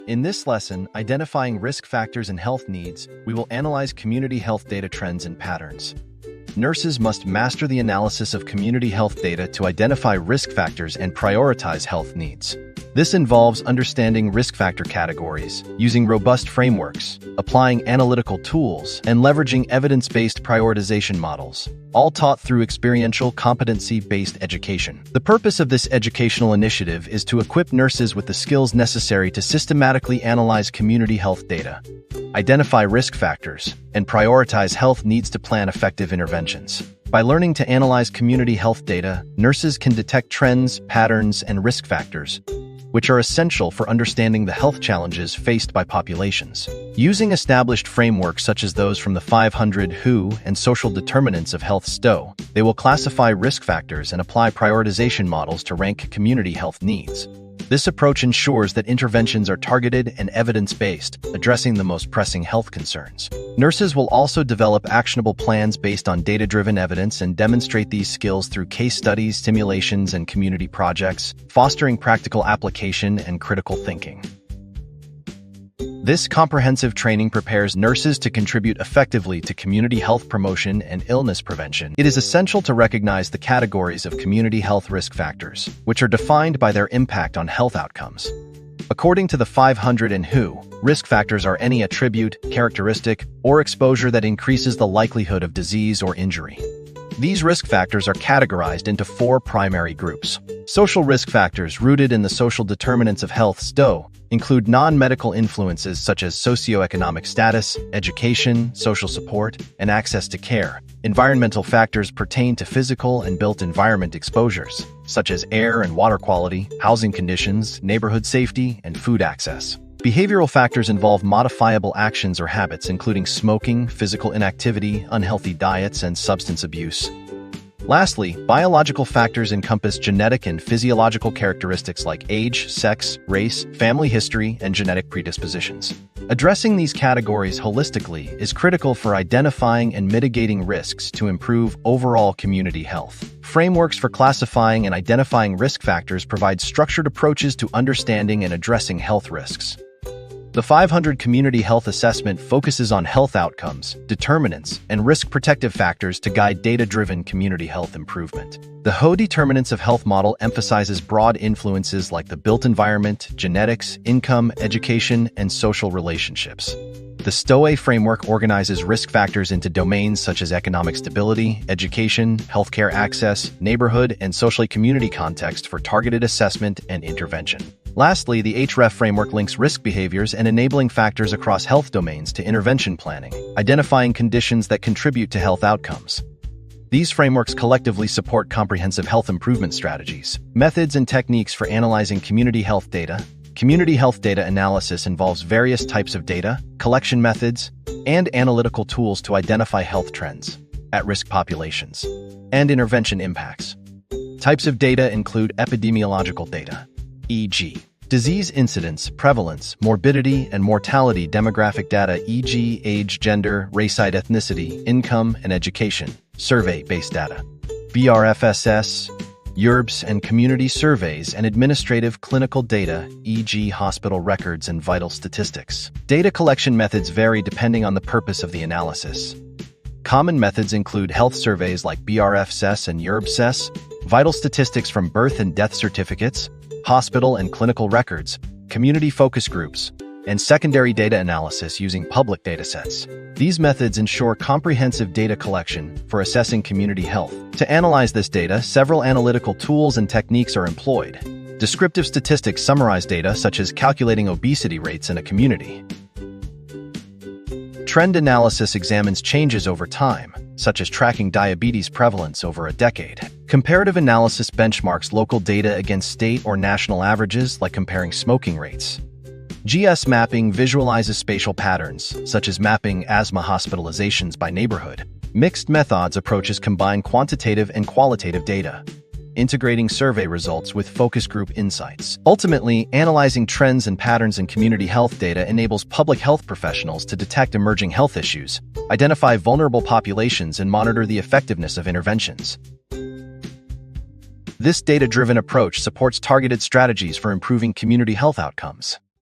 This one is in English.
In this lesson, identifying risk factors and health needs, we will analyze community health data trends and patterns. Nurses must master the analysis of community health data to identify risk factors and prioritize health needs. This involves understanding risk factor categories, using robust frameworks, applying analytical tools, and leveraging evidence-based prioritization models, all taught through experiential, competency-based education. The purpose of this educational initiative is to equip nurses with the skills necessary to systematically analyze community health data, identify risk factors, and prioritize health needs to plan effective interventions. By learning to analyze community health data, nurses can detect trends, patterns, and risk factors, which are essential for understanding the health challenges faced by populations. Using established frameworks such as those from the 500 WHO and Social Determinants of Health (STO, they will classify risk factors and apply prioritization models to rank community health needs. This approach ensures that interventions are targeted and evidence-based, addressing the most pressing health concerns. Nurses will also develop actionable plans based on data-driven evidence and demonstrate these skills through case studies, simulations, and community projects, fostering practical application and critical thinking. This comprehensive training prepares nurses to contribute effectively to community health promotion and illness prevention. It is essential to recognize the categories of community health risk factors, which are defined by their impact on health outcomes. According to the 500 and WHO, risk factors are any attribute, characteristic, or exposure that increases the likelihood of disease or injury. These risk factors are categorized into four primary groups. Social risk factors, rooted in the Social Determinants of Health (STO, include non-medical influences such as socioeconomic status, education, social support, and access to care. Environmental factors pertain to physical and built environment exposures, such as air and water quality, housing conditions, neighborhood safety, and food access. Behavioral factors involve modifiable actions or habits, including smoking, physical inactivity, unhealthy diets, and substance abuse. Lastly, biological factors encompass genetic and physiological characteristics like age, sex, race, family history, and genetic predispositions. Addressing these categories holistically is critical for identifying and mitigating risks to improve overall community health. Frameworks for classifying and identifying risk factors provide structured approaches to understanding and addressing health risks. The 500 Community Health Assessment focuses on health outcomes, determinants, and risk protective factors to guide data-driven community health improvement. The WHO Determinants of Health model emphasizes broad influences like the built environment, genetics, income, education, and social relationships. The STOA framework organizes risk factors into domains such as economic stability, education, healthcare access, neighborhood, and social community context for targeted assessment and intervention. Lastly, the HREF framework links risk behaviors and enabling factors across health domains to intervention planning, identifying conditions that contribute to health outcomes. These frameworks collectively support comprehensive health improvement strategies. Methods and techniques for analyzing community health data. Community health data analysis involves various types of data, collection methods, and analytical tools to identify health trends, at-risk populations, and intervention impacts. Types of data include epidemiological data, e.g., disease incidence, prevalence, morbidity, and mortality, demographic data, e.g., age, gender, race, ethnicity, income, and education, survey-based data, BRFSS, URBS and community surveys, and administrative clinical data, e.g. hospital records and vital statistics. Data collection methods vary depending on the purpose of the analysis. Common methods include health surveys like BRFSS and URBSS, vital statistics from birth and death certificates, hospital and clinical records, community focus groups, and secondary data analysis using public datasets. These methods ensure comprehensive data collection for assessing community health. To analyze this data, several analytical tools and techniques are employed. Descriptive statistics summarize data such as calculating obesity rates in a community. Trend analysis examines changes over time, such as tracking diabetes prevalence over a decade. Comparative analysis benchmarks local data against state or national averages, like comparing smoking rates. GS mapping visualizes spatial patterns, such as mapping asthma hospitalizations by neighborhood. Mixed methods approaches combine quantitative and qualitative data, integrating survey results with focus group insights. Ultimately, analyzing trends and patterns in community health data enables public health professionals to detect emerging health issues, identify vulnerable populations, and monitor the effectiveness of interventions. This data-driven approach supports targeted strategies for improving community health outcomes.